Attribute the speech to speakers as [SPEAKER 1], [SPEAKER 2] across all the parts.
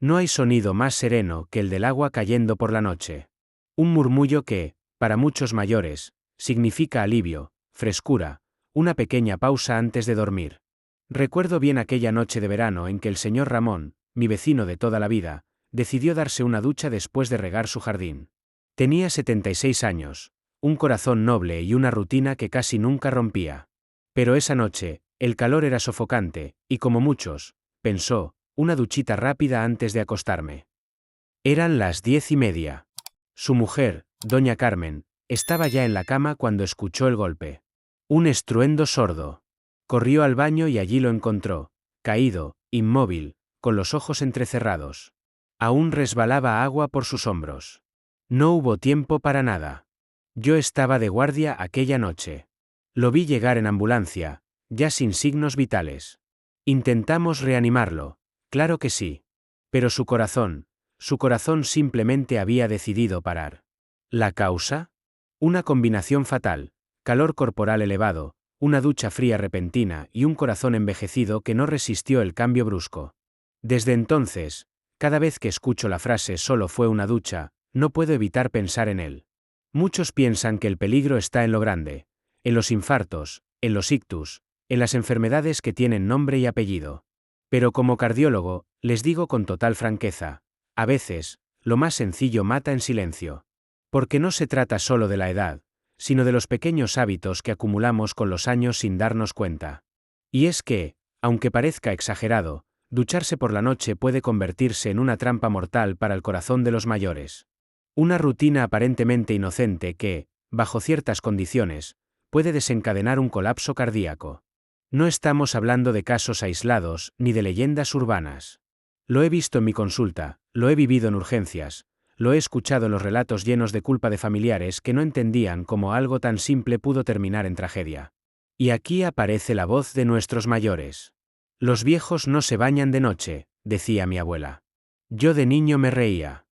[SPEAKER 1] No hay sonido más sereno que el del agua cayendo por la noche. Un murmullo que, para muchos mayores, significa alivio, frescura, una pequeña pausa antes de dormir. Recuerdo bien aquella noche de verano en que el señor Ramón, mi vecino de toda la vida, decidió darse una ducha después de regar su jardín. Tenía 76 años, un corazón noble y una rutina que casi nunca rompía. Pero esa noche, el calor era sofocante, y como muchos, pensó, una duchita rápida antes de acostarme. Eran las 10:30. Su mujer, doña Carmen, estaba ya en la cama cuando escuchó el golpe. Un estruendo sordo. Corrió al baño y allí lo encontró, caído, inmóvil, con los ojos entrecerrados. Aún resbalaba agua por sus hombros. No hubo tiempo para nada. Yo estaba de guardia aquella noche. Lo vi llegar en ambulancia, ya sin signos vitales. Intentamos reanimarlo, claro que sí. Pero su corazón simplemente había decidido parar. ¿La causa? Una combinación fatal: calor corporal elevado, una ducha fría repentina y un corazón envejecido que no resistió el cambio brusco. Desde entonces, cada vez que escucho la frase «solo fue una ducha», no puedo evitar pensar en él. Muchos piensan que el peligro está en lo grande, en los infartos, en los ictus, en las enfermedades que tienen nombre y apellido. Pero como cardiólogo, les digo con total franqueza, a veces, lo más sencillo mata en silencio. Porque no se trata solo de la edad, sino de los pequeños hábitos que acumulamos con los años sin darnos cuenta. Y es que, aunque parezca exagerado, ducharse por la noche puede convertirse en una trampa mortal para el corazón de los mayores. Una rutina aparentemente inocente que, bajo ciertas condiciones, puede desencadenar un colapso cardíaco. No estamos hablando de casos aislados ni de leyendas urbanas. Lo he visto en mi consulta, lo he vivido en urgencias, lo he escuchado en los relatos llenos de culpa de familiares que no entendían cómo algo tan simple pudo terminar en tragedia. Y aquí aparece la voz de nuestros mayores. Los viejos no se bañan de noche, decía mi abuela. Yo de niño me reía.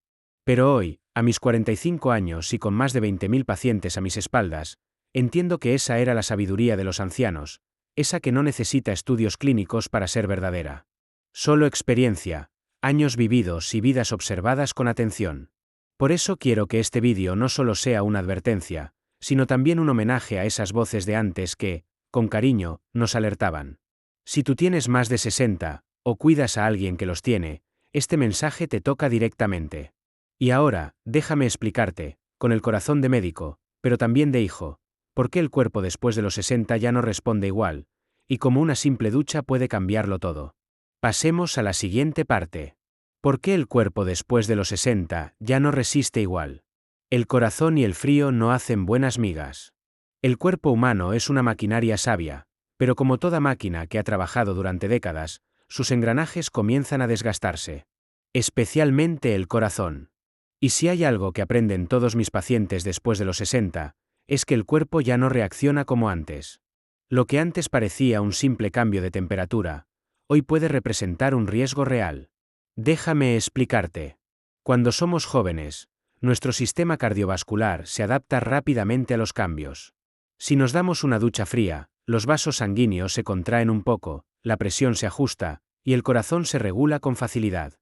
[SPEAKER 1] Pero hoy, a mis 45 años y con más de 20.000 pacientes a mis espaldas, entiendo que esa era la sabiduría de los ancianos, esa que no necesita estudios clínicos para ser verdadera. Solo experiencia, años vividos y vidas observadas con atención. Por eso quiero que este vídeo no solo sea una advertencia, sino también un homenaje a esas voces de antes que, con cariño, nos alertaban. Si tú tienes más de 60, o cuidas a alguien que los tiene, este mensaje te toca directamente. Y ahora, déjame explicarte, con el corazón de médico, pero también de hijo, por qué el cuerpo después de los 60 ya no responde igual, y cómo una simple ducha puede cambiarlo todo. Pasemos a la siguiente parte. ¿Por qué el cuerpo después de los 60 ya no resiste igual? El corazón y el frío no hacen buenas migas. El cuerpo humano es una maquinaria sabia, pero como toda máquina que ha trabajado durante décadas, sus engranajes comienzan a desgastarse. Especialmente el corazón. Y si hay algo que aprenden todos mis pacientes después de los 60, es que el cuerpo ya no reacciona como antes. Lo que antes parecía un simple cambio de temperatura, hoy puede representar un riesgo real. Déjame explicarte. Cuando somos jóvenes, nuestro sistema cardiovascular se adapta rápidamente a los cambios. Si nos damos una ducha fría, los vasos sanguíneos se contraen un poco, la presión se ajusta, y el corazón se regula con facilidad.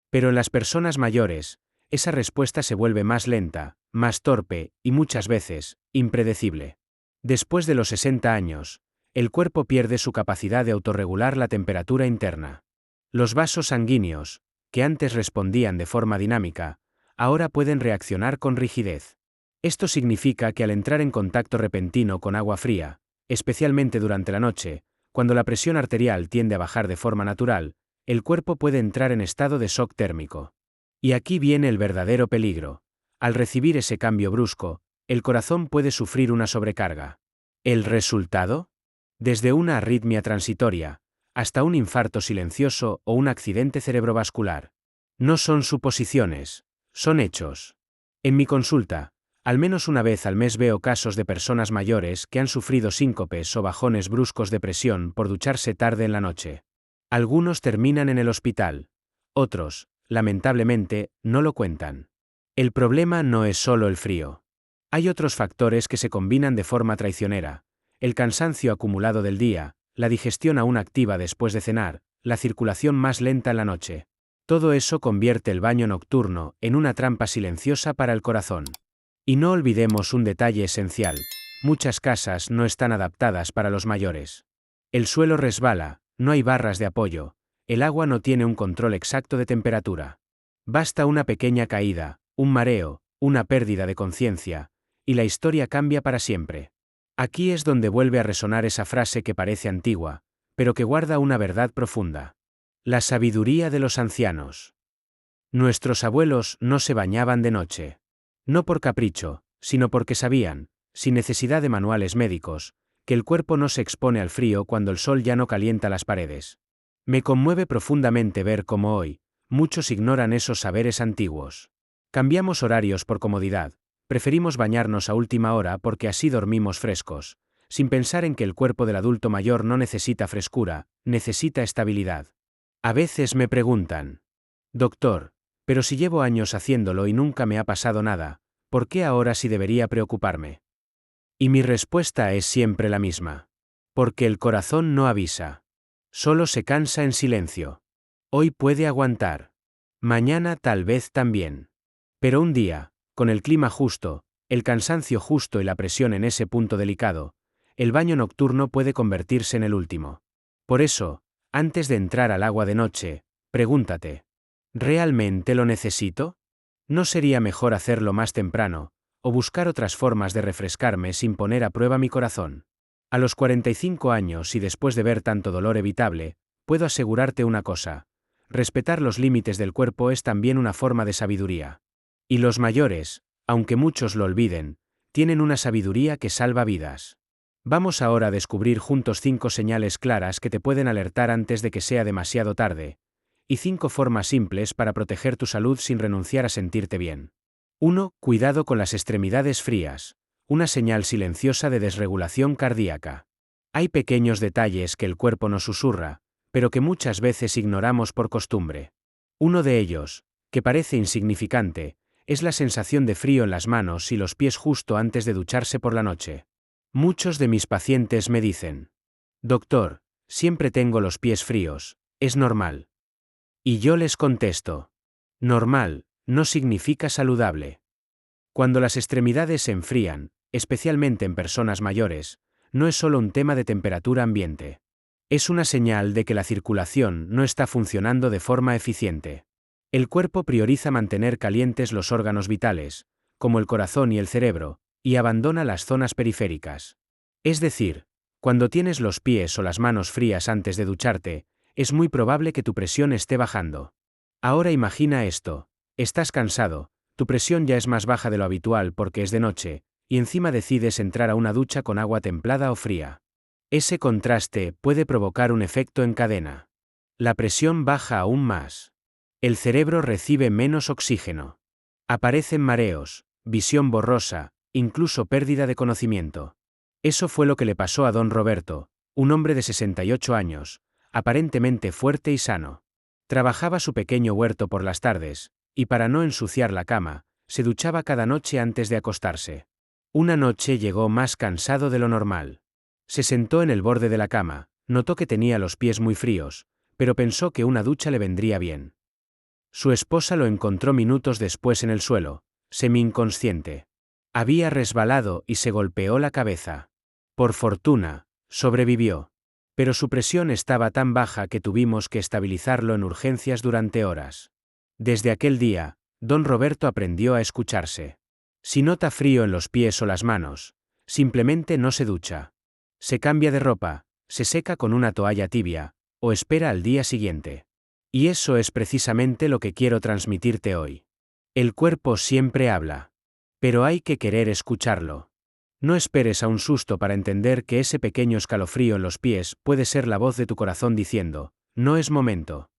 [SPEAKER 1] Pero en las personas mayores, esa respuesta se vuelve más lenta, más torpe, y muchas veces, impredecible. Después de los 60 años, el cuerpo pierde su capacidad de autorregular la temperatura interna. Los vasos sanguíneos, que antes respondían de forma dinámica, ahora pueden reaccionar con rigidez. Esto significa que al entrar en contacto repentino con agua fría, especialmente durante la noche, cuando la presión arterial tiende a bajar de forma natural, el cuerpo puede entrar en estado de shock térmico. Y aquí viene el verdadero peligro. Al recibir ese cambio brusco, el corazón puede sufrir una sobrecarga. ¿El resultado? Desde una arritmia transitoria, hasta un infarto silencioso o un accidente cerebrovascular. No son suposiciones, son hechos. En mi consulta, al menos una vez al mes veo casos de personas mayores que han sufrido síncopes o bajones bruscos de presión por ducharse tarde en la noche. Algunos terminan en el hospital. Otros, lamentablemente, no lo cuentan. El problema no es solo el frío. Hay otros factores que se combinan de forma traicionera: el cansancio acumulado del día, la digestión aún activa después de cenar, la circulación más lenta en la noche. Todo eso convierte el baño nocturno en una trampa silenciosa para el corazón. Y no olvidemos un detalle esencial: muchas casas no están adaptadas para los mayores. El suelo resbala, no hay barras de apoyo, el agua no tiene un control exacto de temperatura. Basta una pequeña caída, un mareo, una pérdida de conciencia, y la historia cambia para siempre. Aquí es donde vuelve a resonar esa frase que parece antigua, pero que guarda una verdad profunda. La sabiduría de los ancianos. Nuestros abuelos no se bañaban de noche. No por capricho, sino porque sabían, sin necesidad de manuales médicos, que el cuerpo no se expone al frío cuando el sol ya no calienta las paredes. Me conmueve profundamente ver cómo hoy, muchos ignoran esos saberes antiguos. Cambiamos horarios por comodidad, preferimos bañarnos a última hora porque así dormimos frescos, sin pensar en que el cuerpo del adulto mayor no necesita frescura, necesita estabilidad. A veces me preguntan: doctor, pero si llevo años haciéndolo y nunca me ha pasado nada, ¿por qué ahora sí debería preocuparme? Y mi respuesta es siempre la misma. Porque el corazón no avisa. Solo se cansa en silencio. Hoy puede aguantar. Mañana tal vez también. Pero un día, con el clima justo, el cansancio justo y la presión en ese punto delicado, el baño nocturno puede convertirse en el último. Por eso, antes de entrar al agua de noche, pregúntate: ¿realmente lo necesito? ¿No sería mejor hacerlo más temprano, o buscar otras formas de refrescarme sin poner a prueba mi corazón? A los 45 años y después de ver tanto dolor evitable, puedo asegurarte una cosa: respetar los límites del cuerpo es también una forma de sabiduría. Y los mayores, aunque muchos lo olviden, tienen una sabiduría que salva vidas. Vamos ahora a descubrir juntos 5 señales claras que te pueden alertar antes de que sea demasiado tarde, y 5 formas simples para proteger tu salud sin renunciar a sentirte bien. 1. Cuidado con las extremidades frías. Una señal silenciosa de desregulación cardíaca. Hay pequeños detalles que el cuerpo nos susurra, pero que muchas veces ignoramos por costumbre. Uno de ellos, que parece insignificante, es la sensación de frío en las manos y los pies justo antes de ducharse por la noche. Muchos de mis pacientes me dicen: doctor, siempre tengo los pies fríos, ¿es normal? Y yo les contesto: normal no significa saludable. Cuando las extremidades se enfrían, especialmente en personas mayores, no es solo un tema de temperatura ambiente. Es una señal de que la circulación no está funcionando de forma eficiente. El cuerpo prioriza mantener calientes los órganos vitales, como el corazón y el cerebro, y abandona las zonas periféricas. Es decir, cuando tienes los pies o las manos frías antes de ducharte, es muy probable que tu presión esté bajando. Ahora imagina esto: estás cansado, tu presión ya es más baja de lo habitual porque es de noche, y encima decides entrar a una ducha con agua templada o fría. Ese contraste puede provocar un efecto en cadena. La presión baja aún más. El cerebro recibe menos oxígeno. Aparecen mareos, visión borrosa, incluso pérdida de conocimiento. Eso fue lo que le pasó a don Roberto, un hombre de 68 años, aparentemente fuerte y sano. Trabajaba su pequeño huerto por las tardes, y para no ensuciar la cama, se duchaba cada noche antes de acostarse. Una noche llegó más cansado de lo normal. Se sentó en el borde de la cama, notó que tenía los pies muy fríos, pero pensó que una ducha le vendría bien. Su esposa lo encontró minutos después en el suelo, semi-inconsciente. Había resbalado y se golpeó la cabeza. Por fortuna, sobrevivió. Pero su presión estaba tan baja que tuvimos que estabilizarlo en urgencias durante horas. Desde aquel día, don Roberto aprendió a escucharse. Si nota frío en los pies o las manos, simplemente no se ducha. Se cambia de ropa, se seca con una toalla tibia, o espera al día siguiente. Y eso es precisamente lo que quiero transmitirte hoy. El cuerpo siempre habla. Pero hay que querer escucharlo. No esperes a un susto para entender que ese pequeño escalofrío en los pies puede ser la voz de tu corazón diciendo: no es momento.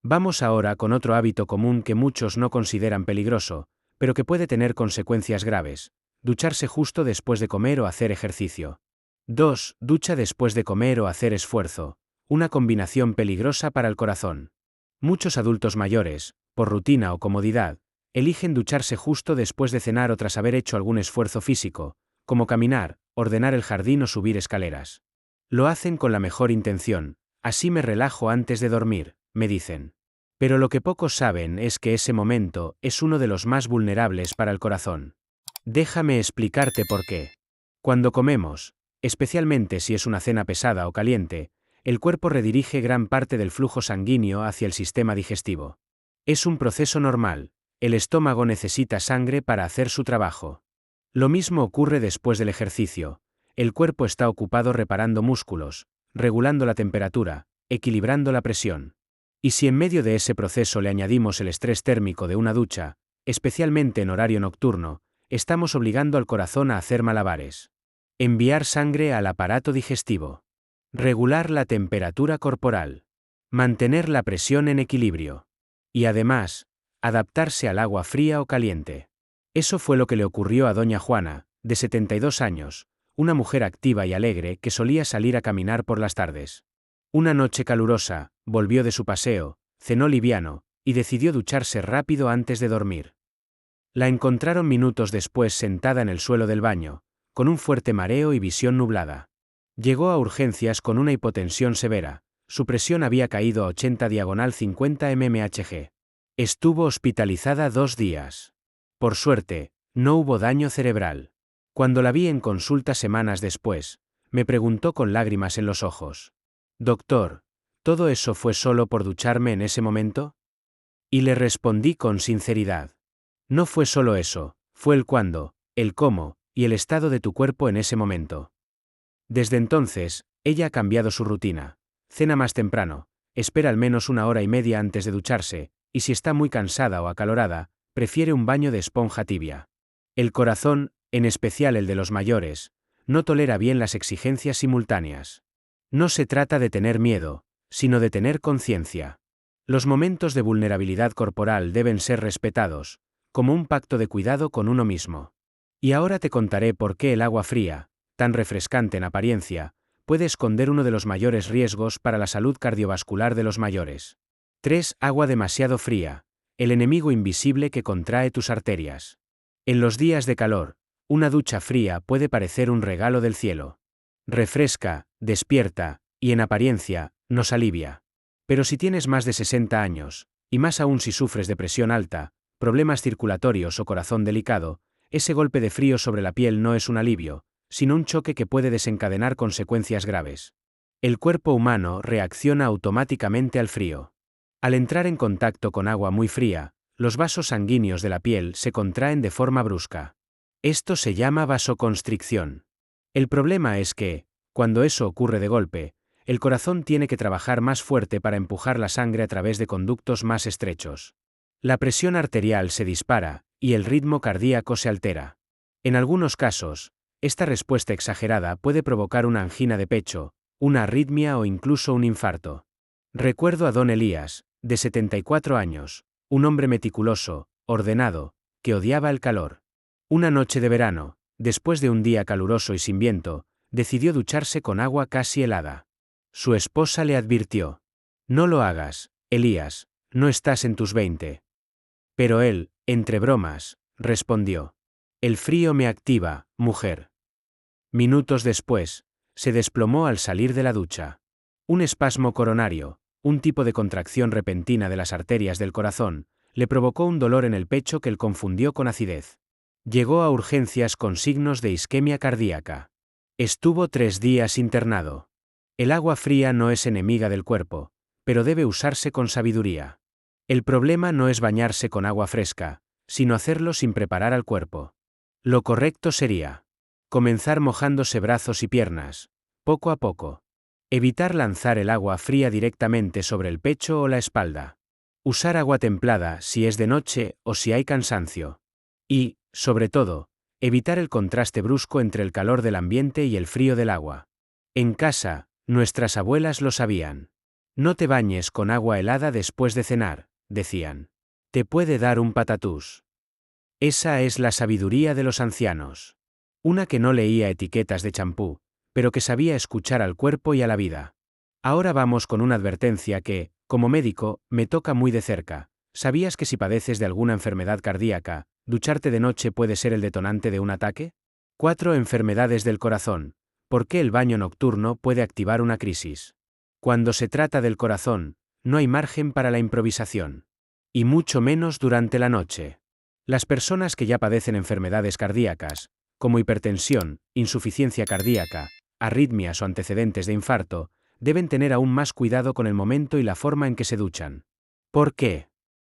[SPEAKER 1] Vamos ahora con otro hábito común que muchos no consideran peligroso, pero que puede tener consecuencias graves: ducharse justo después de comer o hacer ejercicio. 2. Ducha después de comer o hacer esfuerzo. Una combinación peligrosa para el corazón. Muchos adultos mayores, por rutina o comodidad, eligen ducharse justo después de cenar o tras haber hecho algún esfuerzo físico, como caminar, ordenar el jardín o subir escaleras. Lo hacen con la mejor intención: así me relajo antes de dormir, me dicen. Pero lo que pocos saben es que ese momento es uno de los más vulnerables para el corazón. Déjame explicarte por qué. Cuando comemos, especialmente si es una cena pesada o caliente, el cuerpo redirige gran parte del flujo sanguíneo hacia el sistema digestivo. Es un proceso normal, el estómago necesita sangre para hacer su trabajo. Lo mismo ocurre después del ejercicio, el cuerpo está ocupado reparando músculos, regulando la temperatura, equilibrando la presión. Y si en medio de ese proceso le añadimos el estrés térmico de una ducha, especialmente en horario nocturno, estamos obligando al corazón a hacer malabares. Enviar sangre al aparato digestivo. Regular la temperatura corporal. Mantener la presión en equilibrio. Y además, adaptarse al agua fría o caliente. Eso fue lo que le ocurrió a doña Juana, de 72 años, una mujer activa y alegre que solía salir a caminar por las tardes. Una noche calurosa, volvió de su paseo, cenó liviano, y decidió ducharse rápido antes de dormir. La encontraron minutos después sentada en el suelo del baño, con un fuerte mareo y visión nublada. Llegó a urgencias con una hipotensión severa, su presión había caído a 80/50 mmHg. Estuvo hospitalizada 2 días. Por suerte, no hubo daño cerebral. Cuando la vi en consulta semanas después, me preguntó con lágrimas en los ojos: «Doctor, ¿todo eso fue solo por ducharme en ese momento?». Y le respondí con sinceridad: «No fue solo eso, fue el cuándo, el cómo, y el estado de tu cuerpo en ese momento». Desde entonces, ella ha cambiado su rutina. Cena más temprano, espera al menos 1 hora y media antes de ducharse, y si está muy cansada o acalorada, prefiere un baño de esponja tibia. El corazón, en especial el de los mayores, no tolera bien las exigencias simultáneas. No se trata de tener miedo, sino de tener conciencia. Los momentos de vulnerabilidad corporal deben ser respetados, como un pacto de cuidado con uno mismo. Y ahora te contaré por qué el agua fría, tan refrescante en apariencia, puede esconder uno de los mayores riesgos para la salud cardiovascular de los mayores. 3. Agua demasiado fría, el enemigo invisible que contrae tus arterias. En los días de calor, una ducha fría puede parecer un regalo del cielo. Refresca, despierta, y en apariencia, nos alivia. Pero si tienes más de 60 años, y más aún si sufres de presión alta, problemas circulatorios o corazón delicado, ese golpe de frío sobre la piel no es un alivio, sino un choque que puede desencadenar consecuencias graves. El cuerpo humano reacciona automáticamente al frío. Al entrar en contacto con agua muy fría, los vasos sanguíneos de la piel se contraen de forma brusca. Esto se llama vasoconstricción. El problema es que, cuando eso ocurre de golpe, el corazón tiene que trabajar más fuerte para empujar la sangre a través de conductos más estrechos. La presión arterial se dispara, y el ritmo cardíaco se altera. En algunos casos, esta respuesta exagerada puede provocar una angina de pecho, una arritmia o incluso un infarto. Recuerdo a don Elías, de 74 años, un hombre meticuloso, ordenado, que odiaba el calor. Una noche de verano, después de un día caluroso y sin viento, decidió ducharse con agua casi helada. Su esposa le advirtió: «No lo hagas, Elías, no estás en tus 20». Pero él, entre bromas, respondió: «El frío me activa, mujer». Minutos después, se desplomó al salir de la ducha. Un espasmo coronario, un tipo de contracción repentina de las arterias del corazón, le provocó un dolor en el pecho que él confundió con acidez. Llegó a urgencias con signos de isquemia cardíaca. Estuvo 3 días internado. El agua fría no es enemiga del cuerpo, pero debe usarse con sabiduría. El problema no es bañarse con agua fresca, sino hacerlo sin preparar al cuerpo. Lo correcto sería comenzar mojándose brazos y piernas, poco a poco. Evitar lanzar el agua fría directamente sobre el pecho o la espalda. Usar agua templada si es de noche o si hay cansancio. Y, sobre todo, evitar el contraste brusco entre el calor del ambiente y el frío del agua. En casa, nuestras abuelas lo sabían. No te bañes con agua helada después de cenar, decían. Te puede dar un patatús. Esa es la sabiduría de los ancianos. Una que no leía etiquetas de champú, pero que sabía escuchar al cuerpo y a la vida. Ahora vamos con una advertencia que, como médico, me toca muy de cerca. ¿Sabías que si padeces de alguna enfermedad cardíaca, ducharte de noche puede ser el detonante de un ataque? 4. Enfermedades del corazón. ¿Por qué el baño nocturno puede activar una crisis? Cuando se trata del corazón, no hay margen para la improvisación. Y mucho menos durante la noche. Las personas que ya padecen enfermedades cardíacas, como hipertensión, insuficiencia cardíaca, arritmias o antecedentes de infarto, deben tener aún más cuidado con el momento y la forma en que se duchan. ¿Por qué?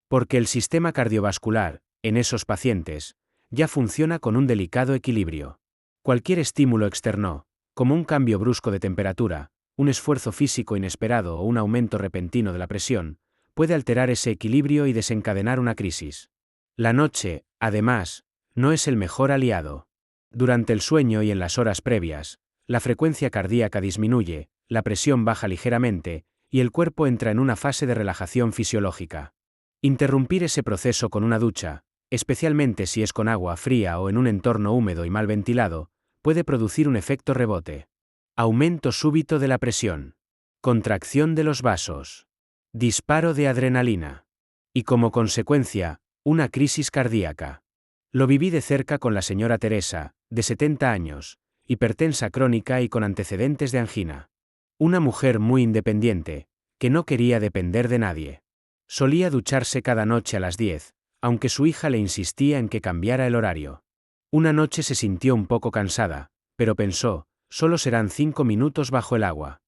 [SPEAKER 1] Porque el sistema cardiovascular, en esos pacientes, ya funciona con un delicado equilibrio. Cualquier estímulo externo, como un cambio brusco de temperatura, un esfuerzo físico inesperado o un aumento repentino de la presión, puede alterar ese equilibrio y desencadenar una crisis. La noche, además, no es el mejor aliado. Durante el sueño y en las horas previas, la frecuencia cardíaca disminuye, la presión baja ligeramente, y el cuerpo entra en una fase de relajación fisiológica. Interrumpir ese proceso con una ducha, especialmente si es con agua fría o en un entorno húmedo y mal ventilado, puede producir un efecto rebote. Aumento súbito de la presión. Contracción de los vasos. Disparo de adrenalina. Y como consecuencia, una crisis cardíaca. Lo viví de cerca con la señora Teresa, de 70 años, hipertensa crónica y con antecedentes de angina. Una mujer muy independiente, que no quería depender de nadie. Solía ducharse cada noche a las 10, aunque su hija le insistía en que cambiara el horario. Una noche se sintió un poco cansada, pero pensó, solo serán 5 minutos bajo el agua.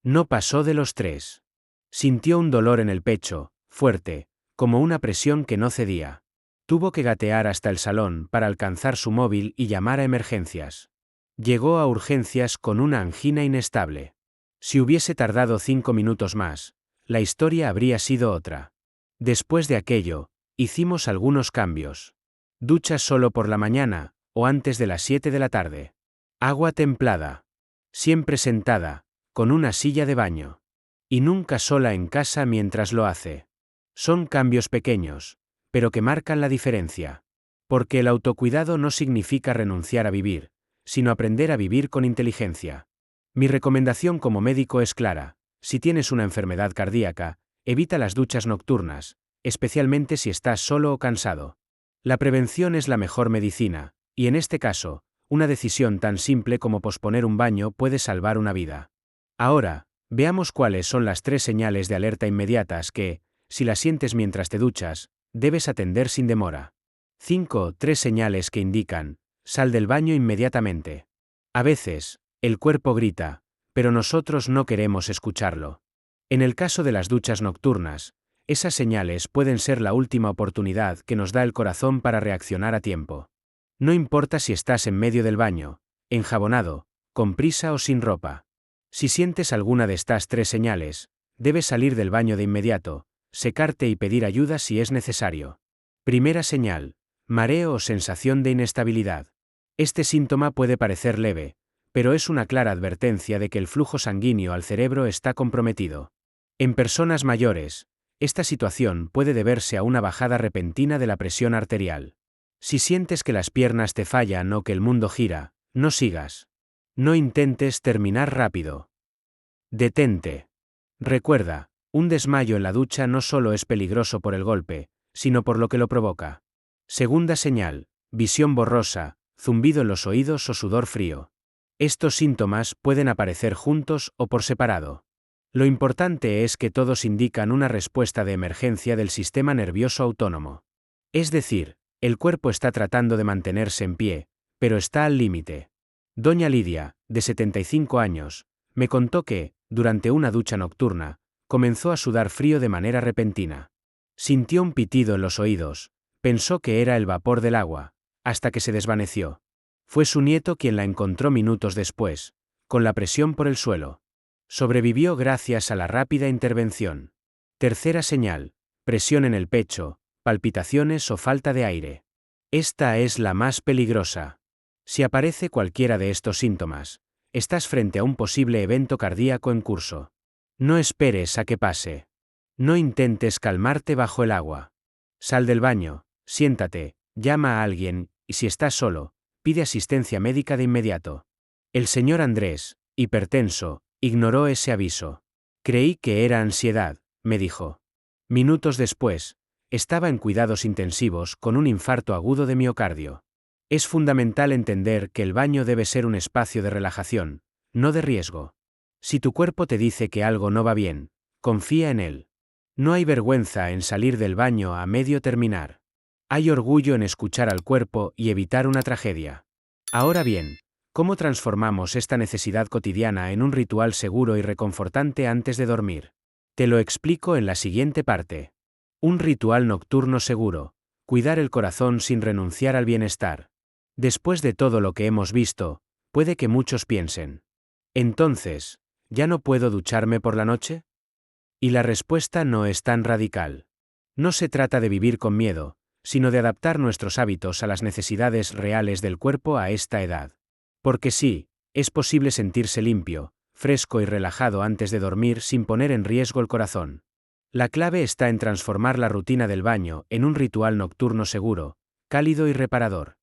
[SPEAKER 1] No pasó de los 3. Sintió un dolor en el pecho, fuerte, como una presión que no cedía. Tuvo que gatear hasta el salón para alcanzar su móvil y llamar a emergencias. Llegó a urgencias con una angina inestable. Si hubiese tardado 5 minutos más, la historia habría sido otra. Después de aquello, hicimos algunos cambios. Duchas solo por la mañana, o antes de las 7 de la tarde. Agua templada. Siempre sentada, con una silla de baño. Y nunca sola en casa mientras lo hace. Son cambios pequeños, pero que marcan la diferencia. Porque el autocuidado no significa renunciar a vivir, sino aprender a vivir con inteligencia. Mi recomendación como médico es clara: si tienes una enfermedad cardíaca, evita las duchas nocturnas, especialmente si estás solo o cansado. La prevención es la mejor medicina, y en este caso, una decisión tan simple como posponer un baño puede salvar una vida. Ahora, veamos cuáles son las 3 señales de alerta inmediatas que, si las sientes mientras te duchas, debes atender sin demora. 3 señales que indican: sal del baño inmediatamente. A veces, el cuerpo grita, pero nosotros no queremos escucharlo. En el caso de las duchas nocturnas, esas señales pueden ser la última oportunidad que nos da el corazón para reaccionar a tiempo. No importa si estás en medio del baño, enjabonado, con prisa o sin ropa. Si sientes alguna de estas 3 señales, debes salir del baño de inmediato, secarte y pedir ayuda si es necesario. Primera señal: mareo o sensación de inestabilidad. Este síntoma puede parecer leve, pero es una clara advertencia de que el flujo sanguíneo al cerebro está comprometido. En personas mayores, esta situación puede deberse a una bajada repentina de la presión arterial. Si sientes que las piernas te fallan o que el mundo gira, no sigas. No intentes terminar rápido. Detente. Recuerda, un desmayo en la ducha no solo es peligroso por el golpe, sino por lo que lo provoca. Segunda señal: visión borrosa, zumbido en los oídos o sudor frío. Estos síntomas pueden aparecer juntos o por separado. Lo importante es que todos indican una respuesta de emergencia del sistema nervioso autónomo. Es decir, el cuerpo está tratando de mantenerse en pie, pero está al límite. Doña Lidia, de 75 años, me contó que, durante una ducha nocturna, comenzó a sudar frío de manera repentina. Sintió un pitido en los oídos, pensó que era el vapor del agua, hasta que se desvaneció. Fue su nieto quien la encontró minutos después, con la presión por el suelo. Sobrevivió gracias a la rápida intervención. Tercera señal: presión en el pecho, palpitaciones o falta de aire. Esta es la más peligrosa. Si aparece cualquiera de estos síntomas, estás frente a un posible evento cardíaco en curso. No esperes a que pase. No intentes calmarte bajo el agua. Sal del baño, siéntate, llama a alguien, y si estás solo, pide asistencia médica de inmediato. El señor Andrés, hipertenso, ignoró ese aviso. Creí que era ansiedad, me dijo. Minutos después, estaba en cuidados intensivos con un infarto agudo de miocardio. Es fundamental entender que el baño debe ser un espacio de relajación, no de riesgo. Si tu cuerpo te dice que algo no va bien, confía en él. No hay vergüenza en salir del baño a medio terminar. Hay orgullo en escuchar al cuerpo y evitar una tragedia. Ahora bien, ¿cómo transformamos esta necesidad cotidiana en un ritual seguro y reconfortante antes de dormir? Te lo explico en la siguiente parte. Un ritual nocturno seguro. Cuidar el corazón sin renunciar al bienestar. Después de todo lo que hemos visto, puede que muchos piensen. Entonces, ¿ya no puedo ducharme por la noche? Y la respuesta no es tan radical. No se trata de vivir con miedo, sino de adaptar nuestros hábitos a las necesidades reales del cuerpo a esta edad. Porque sí, es posible sentirse limpio, fresco y relajado antes de dormir sin poner en riesgo el corazón. La clave está en transformar la rutina del baño en un ritual nocturno seguro, cálido y reparador.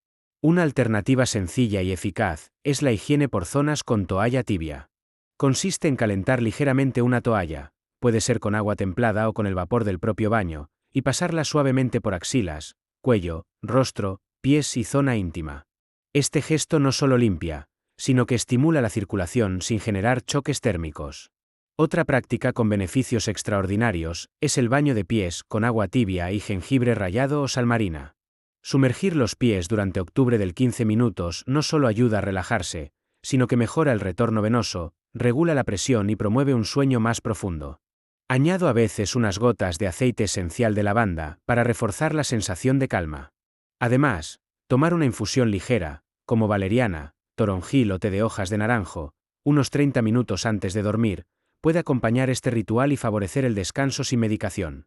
[SPEAKER 1] Una alternativa sencilla y eficaz es la higiene por zonas con toalla tibia. Consiste en calentar ligeramente una toalla, puede ser con agua templada o con el vapor del propio baño, y pasarla suavemente por axilas, cuello, rostro, pies y zona íntima. Este gesto no solo limpia, sino que estimula la circulación sin generar choques térmicos. Otra práctica con beneficios extraordinarios es el baño de pies con agua tibia y jengibre rallado o sal marina. Sumergir los pies durante octubre del 15 minutos no solo ayuda a relajarse, sino que mejora el retorno venoso, regula la presión y promueve un sueño más profundo. Añado a veces unas gotas de aceite esencial de lavanda para reforzar la sensación de calma. Además, tomar una infusión ligera, como valeriana, toronjil o té de hojas de naranjo, unos 30 minutos antes de dormir, puede acompañar este ritual y favorecer el descanso sin medicación.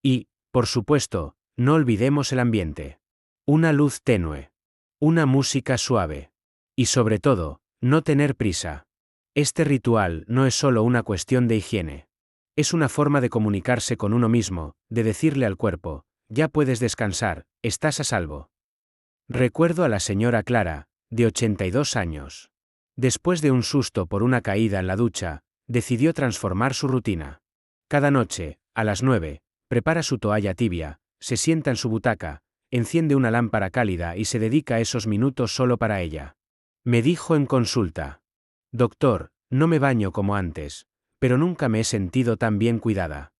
[SPEAKER 1] Y, por supuesto, no olvidemos el ambiente. Una luz tenue. Una música suave. Y sobre todo, no tener prisa. Este ritual no es solo una cuestión de higiene. Es una forma de comunicarse con uno mismo, de decirle al cuerpo, ya puedes descansar, estás a salvo. Recuerdo a la señora Clara, de 82 años. Después de un susto por una caída en la ducha, decidió transformar su rutina. Cada noche, a las 9, prepara su toalla tibia, se sienta en su butaca, enciende una lámpara cálida y se dedica esos minutos solo para ella. Me dijo en consulta: Doctor, no me baño como antes, pero nunca me he sentido tan bien cuidada.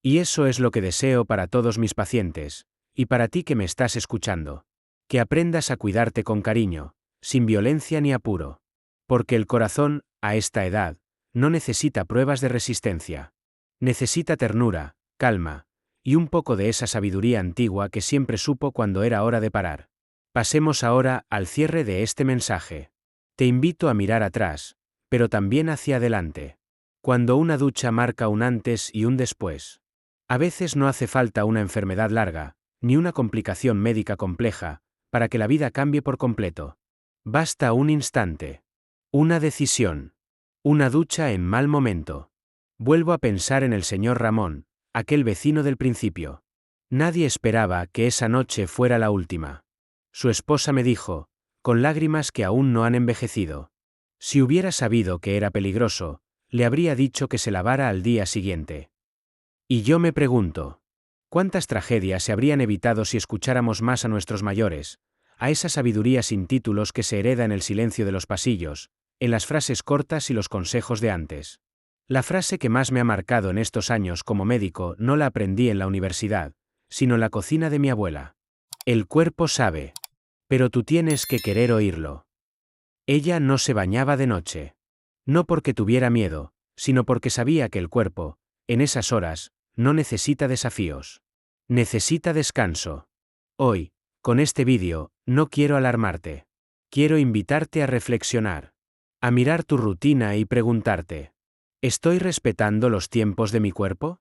[SPEAKER 1] Y eso es lo que deseo para todos mis pacientes, y para ti que me estás escuchando. Que aprendas a cuidarte con cariño, sin violencia ni apuro. Porque el corazón, a esta edad, no necesita pruebas de resistencia. Necesita ternura, calma, y un poco de esa sabiduría antigua que siempre supo cuando era hora de parar. Pasemos ahora al cierre de este mensaje. Te invito a mirar atrás, pero también hacia adelante. Cuando una ducha marca un antes y un después. A veces no hace falta una enfermedad larga, ni una complicación médica compleja, para que la vida cambie por completo. Basta un instante. Una decisión. Una ducha en mal momento. Vuelvo a pensar en el señor Ramón, aquel vecino del principio. Nadie esperaba que esa noche fuera la última. Su esposa me dijo, con lágrimas que aún no han envejecido. Si hubiera sabido que era peligroso, le habría dicho que se lavara al día siguiente. Y yo me pregunto, ¿cuántas tragedias se habrían evitado si escucháramos más a nuestros mayores, a esa sabiduría sin títulos que se hereda en el silencio de los pasillos, en las frases cortas y los consejos de antes? La frase que más me ha marcado en estos años como médico no la aprendí en la universidad, sino en la cocina de mi abuela. El cuerpo sabe. Pero tú tienes que querer oírlo. Ella no se bañaba de noche. No porque tuviera miedo, sino porque sabía que el cuerpo, en esas horas, no necesita desafíos. Necesita descanso. Hoy, con este vídeo, no quiero alarmarte. Quiero invitarte a reflexionar. A mirar tu rutina y preguntarte: ¿estoy respetando los tiempos de mi cuerpo?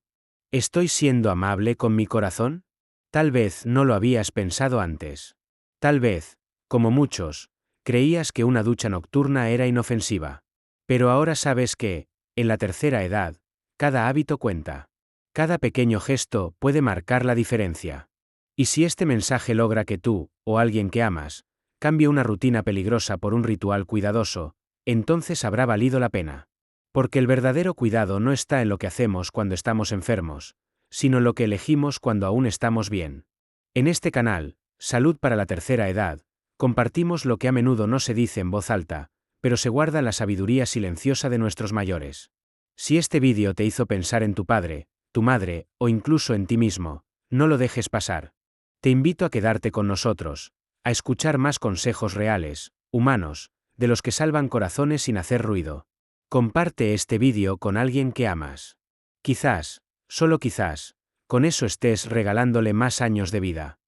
[SPEAKER 1] ¿Estoy siendo amable con mi corazón? Tal vez no lo habías pensado antes. Tal vez, como muchos, creías que una ducha nocturna era inofensiva. Pero ahora sabes que, en la tercera edad, cada hábito cuenta. Cada pequeño gesto puede marcar la diferencia. Y si este mensaje logra que tú, o alguien que amas, cambie una rutina peligrosa por un ritual cuidadoso, entonces habrá valido la pena. Porque el verdadero cuidado no está en lo que hacemos cuando estamos enfermos, sino en lo que elegimos cuando aún estamos bien. En este canal, Salud para la tercera edad, compartimos lo que a menudo no se dice en voz alta, pero se guarda en la sabiduría silenciosa de nuestros mayores. Si este vídeo te hizo pensar en tu padre, tu madre, o incluso en ti mismo, no lo dejes pasar. Te invito a quedarte con nosotros, a escuchar más consejos reales, humanos, de los que salvan corazones sin hacer ruido. Comparte este vídeo con alguien que amas. Quizás, solo quizás, con eso estés regalándole más años de vida.